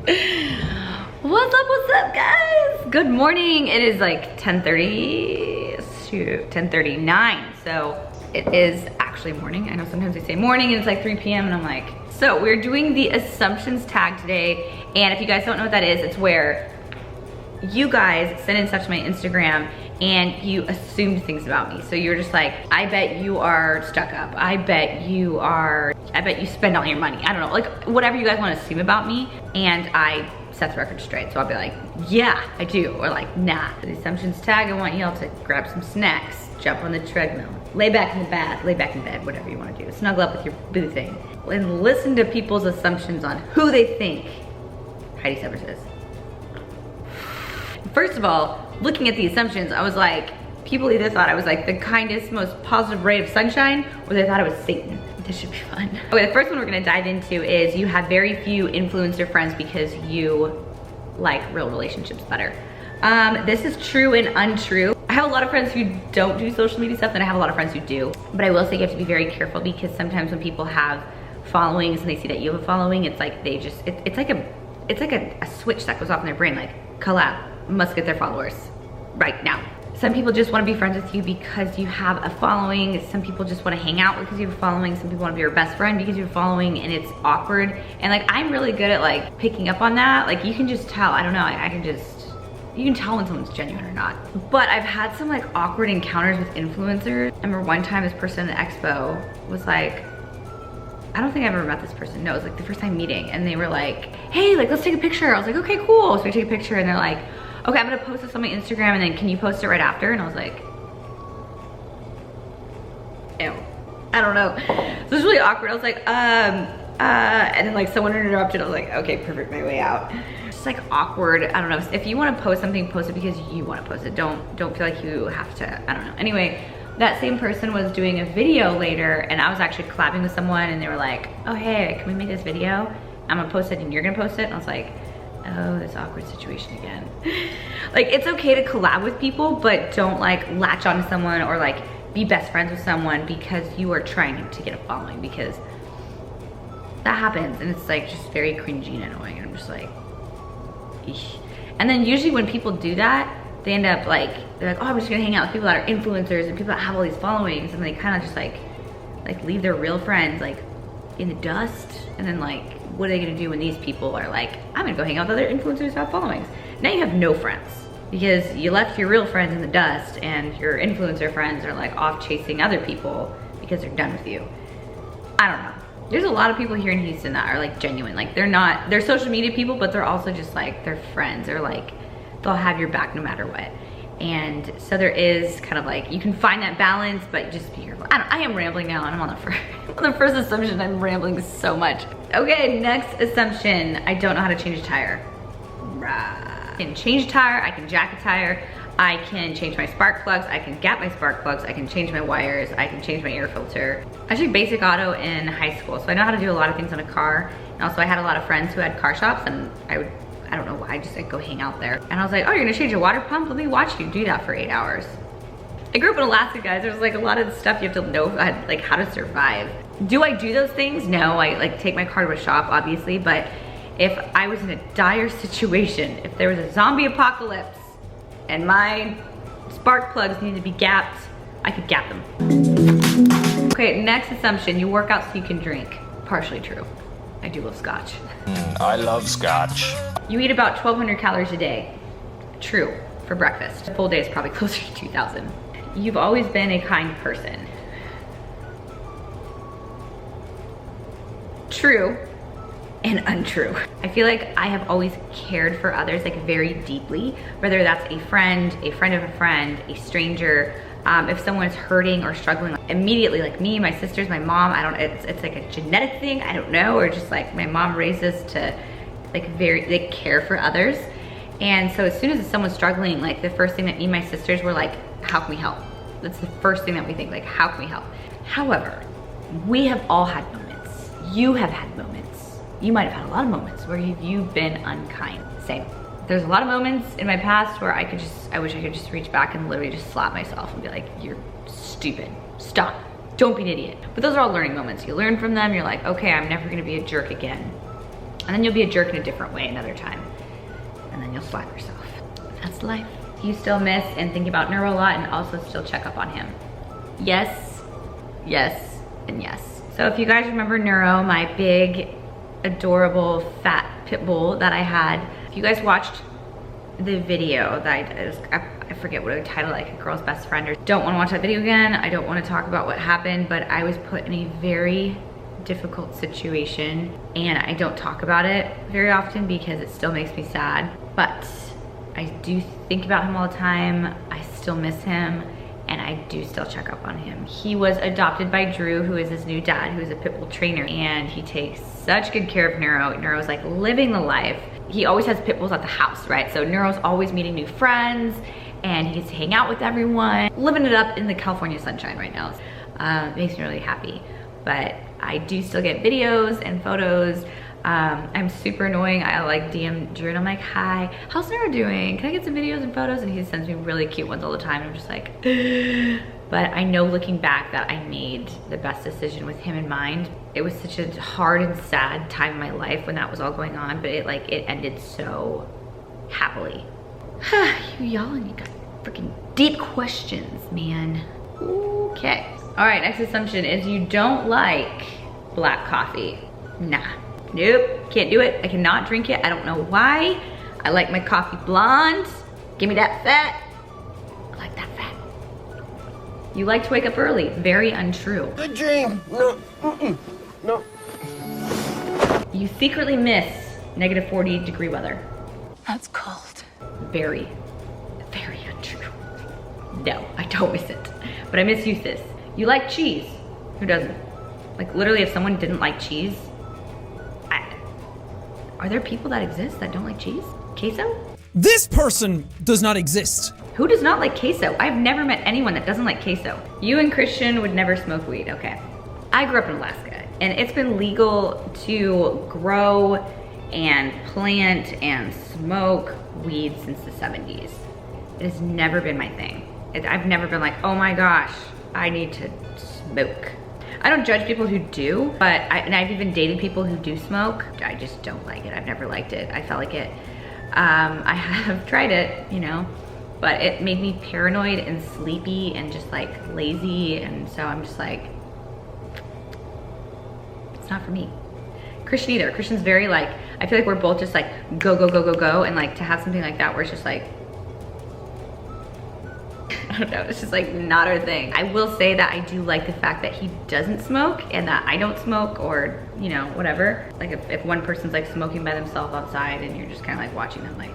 What's up, guys? Good morning. It is like 10:30, shoot, 10:39. So it is actually morning. I know sometimes they say morning and it's like 3 p.m. and I'm like, so we're doing the assumptions tag today. And if you guys don't know what that is, it's where you guys send in stuff to my Instagram and you assumed things about me. So you're just like, I bet you are stuck up. I bet you spend all your money. I don't know, like whatever you guys want to assume about me. And I set the record straight. So I'll be like, yeah, I do. Or like, nah. For the assumptions tag, I want y'all to grab some snacks, jump on the treadmill, lay back in the bath, lay back in bed, whatever you want to do. Snuggle up with your boo thing. And listen to people's assumptions on who they think Heidi Severs is. First of all, looking at the assumptions, I was like, people either thought I was like the kindest, most positive ray of sunshine, or they thought I was Satan. This should be fun. Okay, the first one we're gonna dive into is you have very few influencer friends because you like real relationships better. This is true and untrue. I have a lot of friends who don't do social media stuff, and I have a lot of friends who do. But I will say you have to be very careful because sometimes when people have followings and they see that you have a following, it's like they just, it's like a switch that goes off in their brain, like collab, must get their followers right now. Some people just want to be friends with you because you have a following. Some people just want to hang out because you have a following. Some people want to be your best friend because you have a following, and it's awkward. And like, I'm really good at like picking up on that. Like you can just tell, I don't know, you can tell when someone's genuine or not. But I've had some like awkward encounters with influencers. I remember one time this person at the expo was like, I don't think I've ever met this person. No, it was like the first time meeting, and they were like, hey, like let's take a picture. I was like, okay, cool. So we take a picture, and they're like, okay, I'm gonna post this on my Instagram, and then can you post it right after? And I was like, ew, I don't know. So it was really awkward. I was like, and then like someone interrupted. I was like, okay, perfect, my way out. It's like awkward. I don't know. If you want to post something, post it because you want to post it. Don't feel like you have to. I don't know. Anyway, that same person was doing a video later, and I was actually collabing with someone, and they were like, oh hey, can we make this video? I'm gonna post it, and you're gonna post it. And I was like, oh, this awkward situation again. Like, it's okay to collab with people, but don't like latch onto someone or like be best friends with someone because you are trying to get a following, because that happens and it's like just very cringy and annoying. I'm just like, eesh. And then usually when people do that, they end up like, they're like, oh, I'm just gonna hang out with people that are influencers and people that have all these followings, and they kind of just like leave their real friends like in the dust. And then like, what are they gonna do when these people are like, I'm gonna go hang out with other influencers who have followings? Now you have no friends because you left your real friends in the dust, and your influencer friends are like off chasing other people because they're done with you. I don't know. There's a lot of people here in Houston that are like genuine. Like they're social media people, but they're also just like, they're friends. They're like, they'll have your back no matter what. And so there is kind of like, you can find that balance, but just be careful. I am rambling now, and I'm on the first assumption. I'm rambling so much. Okay, next assumption. I don't know how to change a tire. I can change a tire, I can jack a tire, I can change my spark plugs, I can gap my spark plugs, I can change my wires, I can change my air filter. I took basic auto in high school, so I know how to do a lot of things on a car. And also I had a lot of friends who had car shops, and I don't know why, I'd go hang out there. And I was like, oh, you're gonna change your water pump? Let me watch you do that for 8 hours. I grew up in Alaska, guys. There's like a lot of stuff you have to know, like how to survive. Do I do those things? No, I like take my car to a shop, obviously, but if I was in a dire situation, if there was a zombie apocalypse and my spark plugs needed to be gapped, I could gap them. Okay, next assumption, you work out so you can drink. Partially true. I do love scotch. I love scotch. You eat about 1,200 calories a day. True, for breakfast. A full day is probably closer to 2,000. You've always been a kind person. True and untrue. I feel like I have always cared for others like very deeply, whether that's a friend of a friend, a stranger. If someone's hurting or struggling, immediately, like me, my sisters, my mom, it's like a genetic thing, I don't know, or just like my mom raised us to like they care for others. And so as soon as someone's struggling, like the first thing that me and my sisters were like, how can we help? That's the first thing that we think, like, how can we help? However, we have all had moments. You have had moments. You might have had a lot of moments where you've been unkind. Same. There's a lot of moments in my past where I wish I could just reach back and literally just slap myself and be like, you're stupid. Stop. Don't be an idiot. But those are all learning moments. You learn from them. You're like, okay, I'm never gonna be a jerk again. And then you'll be a jerk in a different way another time. And then you'll slap yourself. That's life. You still miss and think about Neuro a lot and also still check up on him? Yes, yes, and yes. So if you guys remember Neuro, my big, adorable, fat pit bull that I had, if you guys watched the video that I forget what the title, like a girl's best friend, or don't want to watch that video again. I don't want to talk about what happened, but I was put in a very difficult situation and I don't talk about it very often because it still makes me sad, but I do think about him all the time. I still miss him and I do still check up on him. He was adopted by Drew, who is his new dad, who is a pit bull trainer, and he takes such good care of Neuro. Neuro's like living the life. He always has pit bulls at the house, right? So Neuro's always meeting new friends and he gets to hang out with everyone, living it up in the California sunshine right now. It makes me really happy. But I do still get videos and photos. I'm super annoying. I like DM Drew and I'm like, hi, how's Neuro doing? Can I get some videos and photos? And he sends me really cute ones all the time. I'm just like, but I know looking back that I made the best decision with him in mind. It was such a hard and sad time in my life when that was all going on, but it ended so happily. Y'all, and you got freaking deep questions, man. Okay. All right, next assumption is you don't like black coffee. Nah, nope, can't do it. I cannot drink it. I don't know why. I like my coffee blonde. Give me that fat. I like that fat. You like to wake up early. Very untrue. Good dream. No, no. You secretly miss negative 40-degree weather. That's cold. Very, very untrue. No, I don't miss it. But I miss sis. You like cheese. Who doesn't? Like literally if someone didn't like cheese, are there people that exist that don't like cheese? Queso? This person does not exist. Who does not like queso? I've never met anyone that doesn't like queso. You and Christian would never smoke weed, okay. I grew up in Alaska and it's been legal to grow and plant and smoke weed since the 70s. It has never been my thing. I've never been like, oh my gosh, I need to smoke. I don't judge people who do, but I've even dated people who do smoke. I just don't like it. I've never liked it. I felt like it. I have tried it, you know, but it made me paranoid and sleepy and just like lazy. And so I'm just like, it's not for me. Christian either. Christian's very like, I feel like we're both just like go, go, go, go, go. And like to have something like that where it's just like, I don't know, it's just like not our thing. I will say that I do like the fact that he doesn't smoke and that I don't smoke, or, you know, whatever. Like if one person's like smoking by themselves outside and you're just kind of like watching them like,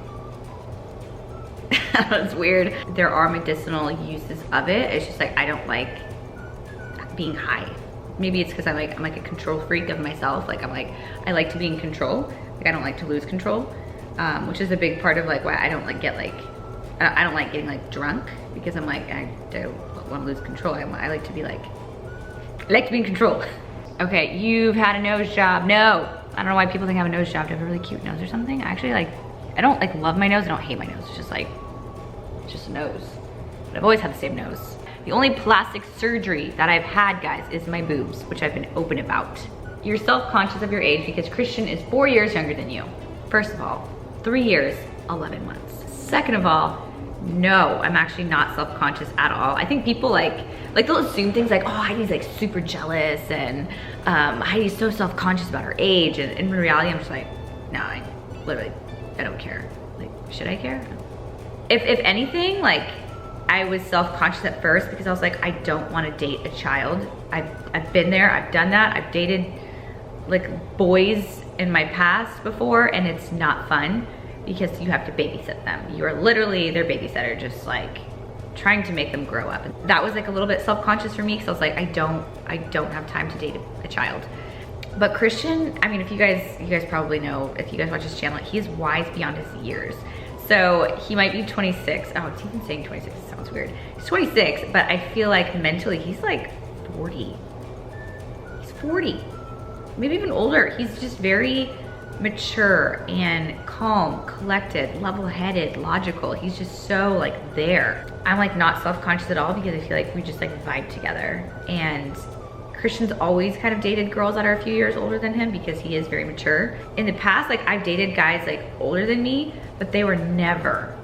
it's weird. There are medicinal uses of it. It's just like, I don't like being high. Maybe it's because I'm like a control freak of myself. Like I like to be in control. Like I don't like to lose control, which is a big part of like why I don't like I don't like getting like drunk, because I'm like, I don't want to lose control. I like to be like, I like to be in control. Okay, you've had a nose job. No, I don't know why people think I have a nose job. Do I have a really cute nose or something? Actually, like, I don't like love my nose. I don't hate my nose. It's just like, it's just a nose. But I've always had the same nose. The only plastic surgery that I've had, guys, is my boobs, which I've been open about. You're self-conscious of your age because Christian is 4 years younger than you. First of all, 3 years, 11 months. Second of all, no, I'm actually not self-conscious at all. I think people like they'll assume things like, oh, Heidi's like super jealous and Heidi's so self-conscious about her age. And in reality, I'm just like, nah, I don't care. Like, should I care? If anything, like, I was self-conscious at first because I was like, I don't want to date a child. I've been there, I've done that. I've dated like boys in my past before, and it's not fun because you have to babysit them. You are literally their babysitter, just like trying to make them grow up. And that was like a little bit self-conscious for me because I was like, I don't have time to date a child. But Christian, I mean, if you guys probably know, if you guys watch his channel, he's wise beyond his years. So he might be 26. Oh, it's even saying 26, it sounds weird. He's 26, but I feel like mentally he's like 40. He's 40, maybe even older. He's just very mature and calm, collected, level-headed, logical. He's just so like there. I'm like not self-conscious at all because I feel like we just like vibe together. And Christian's always kind of dated girls that are a few years older than him because he is very mature. In the past, like I've dated guys like older than me, but they were never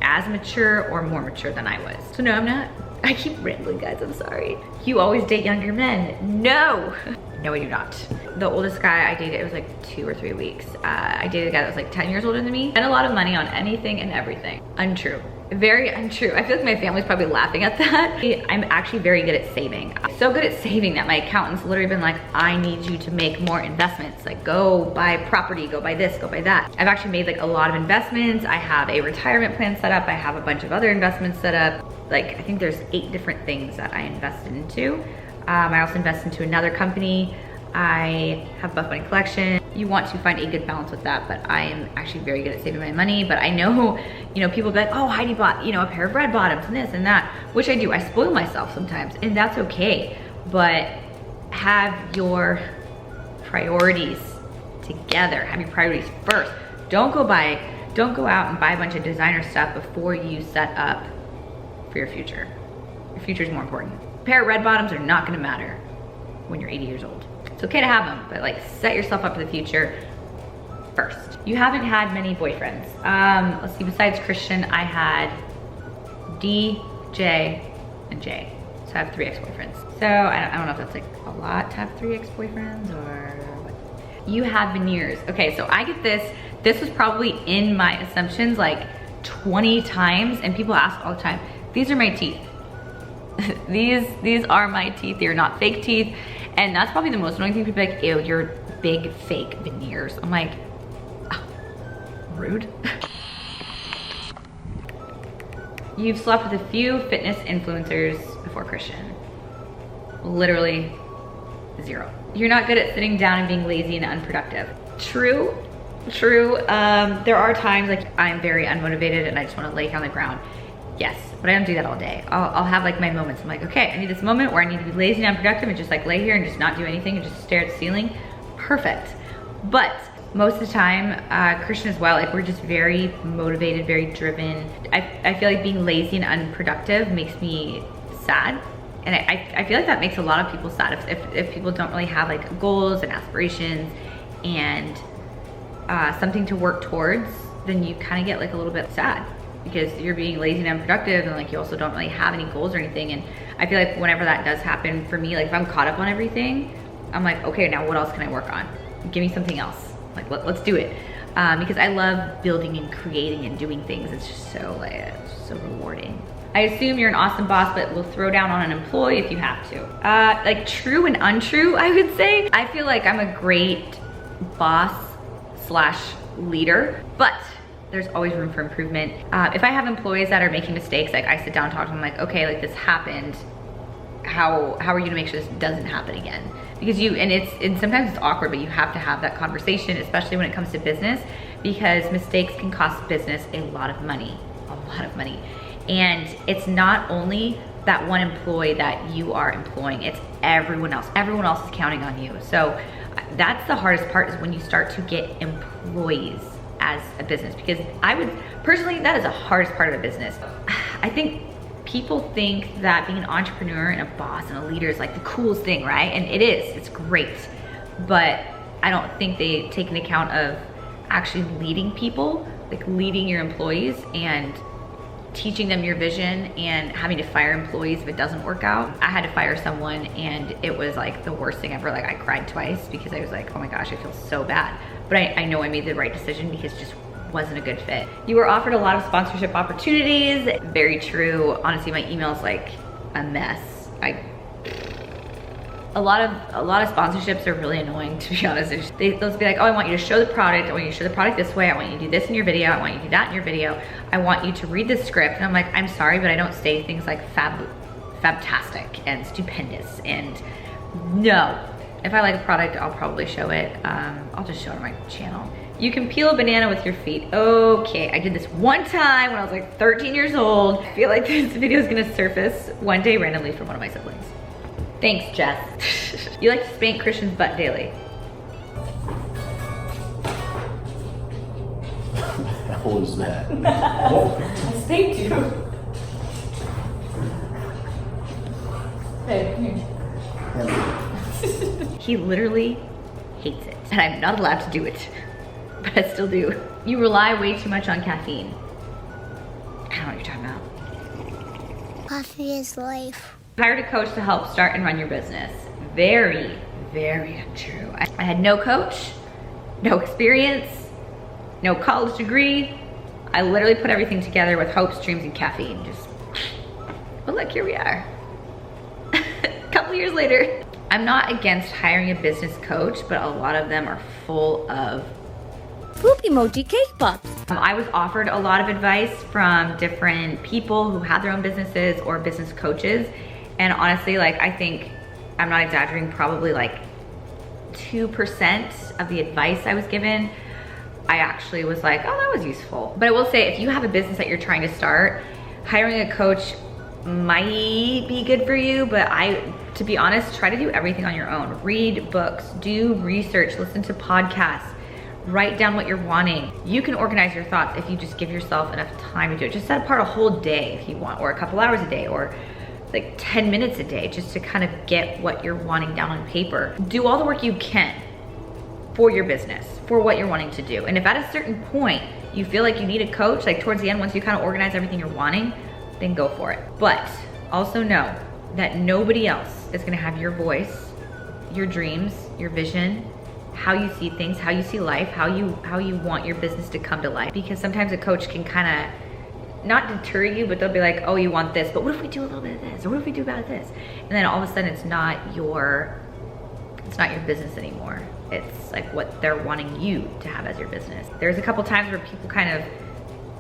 as mature or more mature than I was. So no, I'm not. I keep rambling, guys, I'm sorry. You always date younger men. No, no, I do not. The oldest guy I dated, it was like 2 or 3 weeks. I dated a guy that was like 10 years older than me. Spent a lot of money on anything and everything. Untrue. Very untrue. I feel like my family's probably laughing at that. I'm actually very good at saving. I'm so good at saving that my accountant's literally been like, I need you to make more investments. Like go buy property, go buy this, go buy that. I've actually made like a lot of investments. I have a retirement plan set up. I have a bunch of other investments set up. Like I think there's 8 different things that I invested into. I also invest into another company. I have Buff Bunny collection. You want to find a good balance with that, but I am actually very good at saving my money. But I know, you know, people be like, oh, Heidi bought, you know, a pair of red bottoms and this and that, which I do. I spoil myself sometimes and that's okay. But have your priorities together. Have your priorities first. Don't go out and buy a bunch of designer stuff before you set up for your future. Your future is more important. A pair of red bottoms are not gonna matter when you're 80 years old. It's okay to have them, but like set yourself up for the future first. You haven't had many boyfriends. Let's see, besides Christian, I had D, J, and J. So I have 3 ex-boyfriends. So I don't know if that's like a lot to have 3 ex-boyfriends or what. You have veneers. Okay, so I get this. This was probably in my assumptions like 20 times, and people ask all the time, these are my teeth. These are my teeth. They're not fake teeth. And that's probably the most annoying thing. People be like, ew, you're big fake veneers. I'm like, oh, rude. You've slept with a few fitness influencers before Christian. Literally 0. You're not good at sitting down and being lazy and unproductive. True. There are times like I'm very unmotivated and I just want to lay here on the ground. Yes, but I don't do that all day. I'll have like my moments. I'm like, okay, I need this moment where I need to be lazy and unproductive and just like lay here and just not do anything and just stare at the ceiling. Perfect. But most of the time, Christian as well, like we're just very motivated, very driven. I feel like being lazy and unproductive makes me sad. And I feel like that makes a lot of people sad if people don't really have like goals and aspirations and something to work towards, then you kind of get like a little bit sad because you're being lazy and unproductive and like you also don't really have any goals or anything. And I feel like whenever that does happen for me, like if I'm caught up on everything, I'm like, okay, now what else can I work on? Give me something else. Like let's do it. Because I love building and creating and doing things. It's just so like, it's so rewarding. I assume you're an awesome boss, but will throw down on an employee if you have to. Like true and untrue, I would say. I feel like I'm a great boss / leader, but there's always room for improvement. If I have employees that are making mistakes, like I sit down and talk to them like, okay, like this happened. How are you gonna make sure this doesn't happen again? Because and sometimes it's awkward, but you have to have that conversation, especially when it comes to business, because mistakes can cost business a lot of money. And it's not only that one employee that you are employing, it's everyone else. Everyone else is counting on you. So that's the hardest part, is when you start to get employees as a business, because I would personally, that is the hardest part of a business. I think people think that being an entrepreneur and a boss and a leader is like the coolest thing, right? And it is, it's great. But I don't think they take into account of actually leading people, like leading your employees and teaching them your vision and having to fire employees if it doesn't work out. I had to fire someone and it was like the worst thing ever. Like I cried twice because I was like, oh my gosh, I feel so bad. But I know I made the right decision because it just wasn't a good fit. You were offered a lot of sponsorship opportunities. Very true. Honestly, my email's like a mess. A lot of sponsorships are really annoying, to be honest. They'll be like, oh, I want you to show the product. I want you to show the product this way. I want you to do this in your video. I want you to do that in your video. I want you to read this script. And I'm like, I'm sorry, but I don't say things like fabtastic and stupendous. And no, if I like a product, I'll probably show it. I'll just show it on my channel. You can peel a banana with your feet. Okay, I did this one time when I was like 13 years old. I feel like this video is gonna surface one day randomly from one of my siblings. Thanks, Jess. You like to spank Christian's butt daily. How was that? I spanked you. Hey, come here. He literally hates it. And I'm not allowed to do it, but I still do. You rely way too much on caffeine. I don't know what you're talking about. Coffee is life. Hired a coach to help start and run your business. Very, very untrue. I had no coach, no experience, no college degree. I literally put everything together with hopes, dreams, and caffeine. But look, here we are. A couple years later. I'm not against hiring a business coach, but a lot of them are full of Poop emoji cake pops. I was offered a lot of advice from different people who had their own businesses or business coaches. And honestly, like, I think, I'm not exaggerating, probably like 2% of the advice I was given, I actually was like, oh, that was useful. But I will say, if you have a business that you're trying to start, hiring a coach might be good for you, but to be honest, try to do everything on your own. Read books, do research, listen to podcasts, write down what you're wanting. You can organize your thoughts if you just give yourself enough time to do it. Just set apart a whole day if you want, or a couple hours a day, or like 10 minutes a day, just to kind of get what you're wanting down on paper. Do all the work you can for your business, for what you're wanting to do. And if at a certain point you feel like you need a coach, like towards the end, once you kind of organize everything you're wanting, then go for it. But also know that nobody else is gonna have your voice, your dreams, your vision, how you see things, how you see life, how you want your business to come to life. Because sometimes a coach can kind of not deter you, but they'll be like, oh, you want this, but what if we do a little bit of this? Or what if we do about this? And then all of a sudden it's not your business anymore. It's like what they're wanting you to have as your business. There's a couple times where people kind of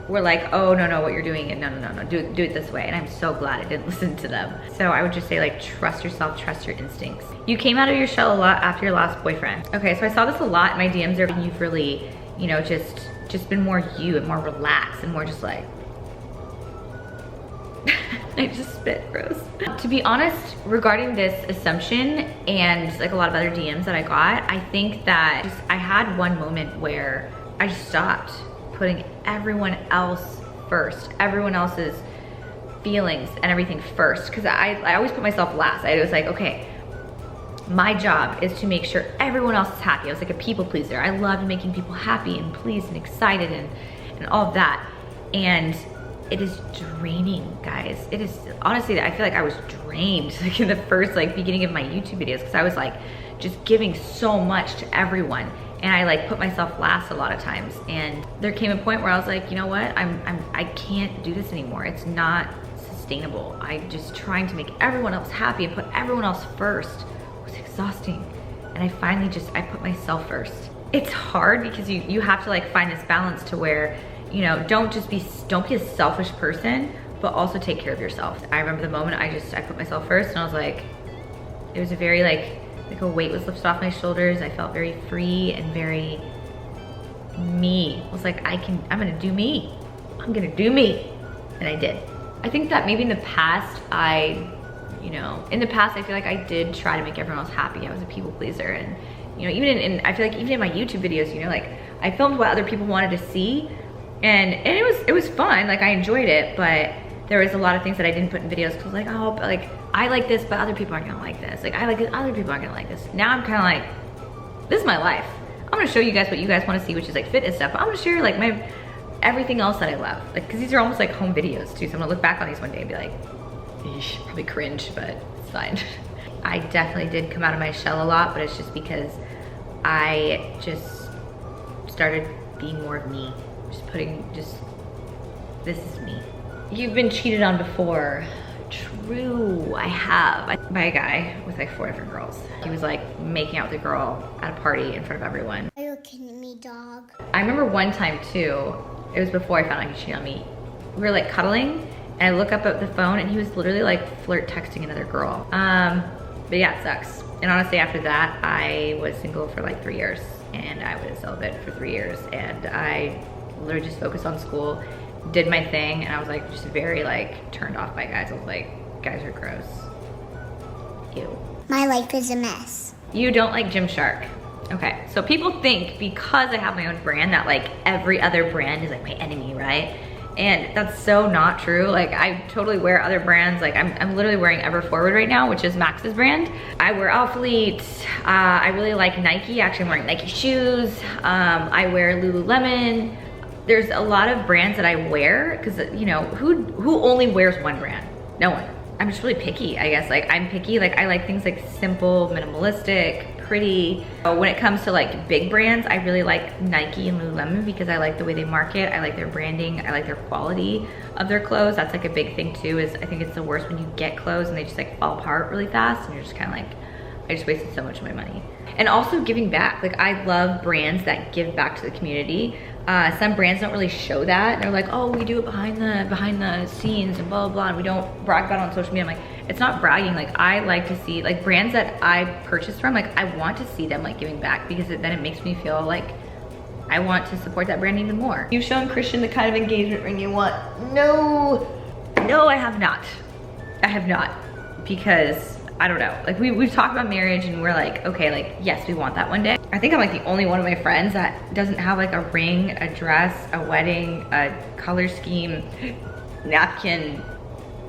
were like, oh, no, what you're doing, and no, do it this way. And I'm so glad I didn't listen to them. So I would just say, like, trust yourself, trust your instincts. You came out of your shell a lot after your last boyfriend. Okay, so I saw this a lot in my DMs there. You've really, you know, just been more you and more relaxed and more just like, I just spit, gross. To be honest, regarding this assumption and like a lot of other DMs that I got, I think that I had one moment where I just stopped putting everyone else first, everyone else's feelings and everything first, because I always put myself last. I was like, okay, my job is to make sure everyone else is happy. I was like a people pleaser. I loved making people happy and pleased and excited and all of that. And it is draining, guys. It is, honestly, I feel like I was drained like in the first beginning of my YouTube videos, because I was like just giving so much to everyone. And I like put myself last a lot of times. And there came a point where I was like, you know what? I can't do this anymore. It's not sustainable. I'm just trying to make everyone else happy and put everyone else first. It was exhausting. And I finally I put myself first. It's hard because you have to like find this balance to where, you know, don't be a selfish person, but also take care of yourself. I remember the moment I put myself first, and I was like, it was a very like a weight was lifted off my shoulders. I felt very free and very me. I was like, I'm gonna do me. I'm gonna do me. And I did. I think that maybe in the past, I feel like I did try to make everyone else happy. I was a people pleaser. And, you know, I feel like even in my YouTube videos, you know, like I filmed what other people wanted to see, and it was fun. Like I enjoyed it, but there was a lot of things that I didn't put in videos because like, oh, but like I like this, but other people aren't gonna like this. Like I like this, other people aren't gonna like this. Now I'm kind of like, this is my life. I'm gonna show you guys what you guys want to see, which is like fitness stuff. But I'm gonna share like everything else that I love. Like, cause these are almost like home videos too. So I'm gonna look back on these one day and be like, eesh, probably cringe, but it's fine. I definitely did come out of my shell a lot, but it's just because I just started being more of me. This is me. You've been cheated on before. True, I have. By a guy with like 4 different girls. He was like making out with a girl at a party in front of everyone. Are you kidding me, dog? I remember one time too, it was before I found out he cheated on me. We were like cuddling, and I look up at the phone and he was literally like flirt texting another girl. But yeah, it sucks. And honestly, after that, I was single for like 3 years, and I was celibate for 3 years, and I literally just focused on school, did my thing, and I was like just very like turned off by guys. I was like, guys are gross. Ew. My life is a mess. You don't like Gymshark. Okay, so people think because I have my own brand that like every other brand is like my enemy, right? And that's so not true. Like I totally wear other brands. Like I'm literally wearing Ever Forward right now, which is Max's brand. I wear Alphalete. I really like Nike. Actually, I'm wearing Nike shoes. I wear Lululemon. There's a lot of brands that I wear because, you know, who only wears one brand? No one. I'm just really picky, I guess. Like I'm picky. Like I like things like simple, minimalistic, pretty. When it comes to like big brands, I really like Nike and Lululemon because I like the way they market. I like their branding. I like their quality of their clothes. That's like a big thing too, is I think it's the worst when you get clothes and they just like fall apart really fast and you're just kind of like, I just wasted so much of my money. And also giving back. Like I love brands that give back to the community. Some brands don't really show that. They're like, oh, we do it behind the scenes and blah, blah, blah. And we don't brag about it on social media. I'm like, it's not bragging. Like I like to see like brands that I purchase from, like I want to see them like giving back because then it makes me feel like I want to support that brand even more. You've shown Christian the kind of engagement ring you want. No, I have not. I have not, because I don't know. Like we've talked about marriage and we're like, okay, like yes, we want that one day. I think I'm like the only one of my friends that doesn't have like a ring, a dress, a wedding, a color scheme, napkin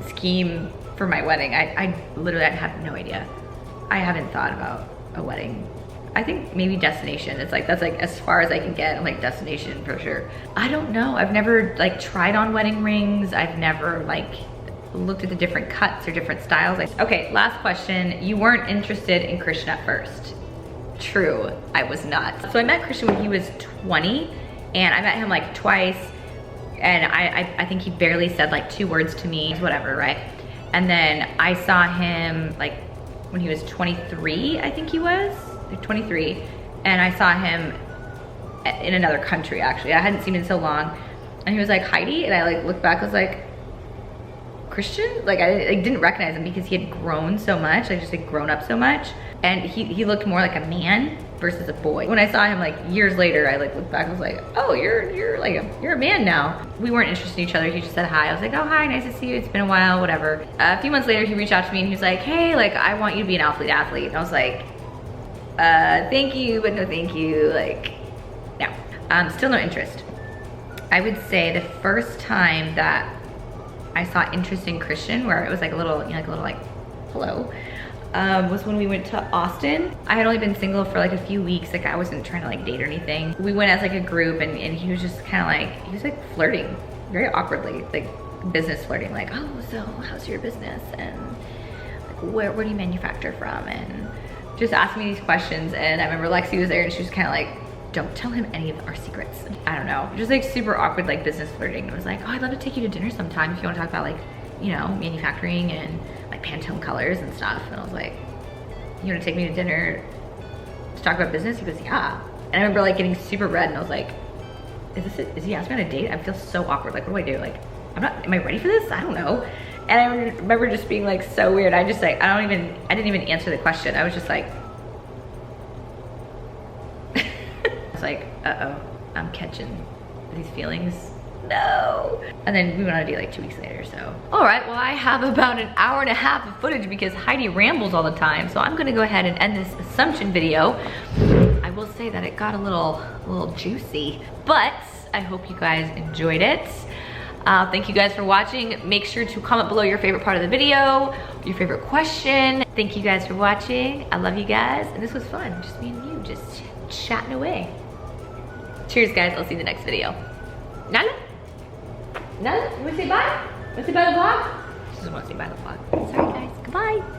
scheme for my wedding. I literally have no idea. I haven't thought about a wedding. I think maybe destination. It's like, that's like as far as I can get. I'm like destination for sure. I don't know. I've never like tried on wedding rings. I've never like looked at the different cuts or different styles. Okay, last question. You weren't interested in Christian at first. True, I was not. So I met Christian when he was 20 and I met him like twice and I think he barely said like 2 words to me, whatever, right? And then I saw him like when he was 23, I think he was, like 23. And I saw him in another country actually. I hadn't seen him in so long. And he was like, Heidi, and I like looked back, I was like, Christian? Like I like, didn't recognize him because he had grown so much, like just like grown up so much. And he looked more like a man versus a boy. When I saw him like years later, I like looked back and was like, oh, you're a man now. We weren't interested in each other. He just said hi. I was like, oh, hi, nice to see you. It's been a while, whatever. A few months later, he reached out to me and he was like, hey, like I want you to be an athlete. And I was like, thank you, but no thank you. Like, no, still no interest. I would say the first time that I saw interest in Christian, where it was like a little, you know, like hello, was when we went to Austin. I had only been single for like a few weeks. Like I wasn't trying to like date or anything. We went as like a group and he was just kind of like, he was like flirting very awkwardly, like business flirting, like, oh, so how's your business? And like, where do you manufacture from? And just asking me these questions. And I remember Lexi was there and she was kind of like, don't tell him any of our secrets. I don't know, just like super awkward, like business flirting. It was like, oh, I'd love to take you to dinner sometime if you want to talk about like, you know, manufacturing and like Pantone colors and stuff. And I was like, you want to take me to dinner to talk about business? He goes, yeah. And I remember like getting super red and I was like, is he asking me on a date? I feel so awkward. Like, what do I do? Like, am I ready for this? I don't know. And I remember just being like so weird. I just like, I didn't even answer the question. I was just like, I was like, uh-oh, I'm catching these feelings. No. And then we went on a date like 2 weeks later, so. All right, well, I have about an hour and a half of footage because Heidi rambles all the time, so I'm gonna go ahead and end this assumption video. I will say that it got a little juicy, but I hope you guys enjoyed it. Thank you guys for watching. Make sure to comment below your favorite part of the video, your favorite question. Thank you guys for watching. I love you guys, and this was fun. Just me and you, just chatting away. Cheers, guys. I'll see you in the next video. Nala? You wanna say bye? Wanna say bye to the vlog? She doesn't wanna say bye to the vlog. Sorry, guys. Goodbye.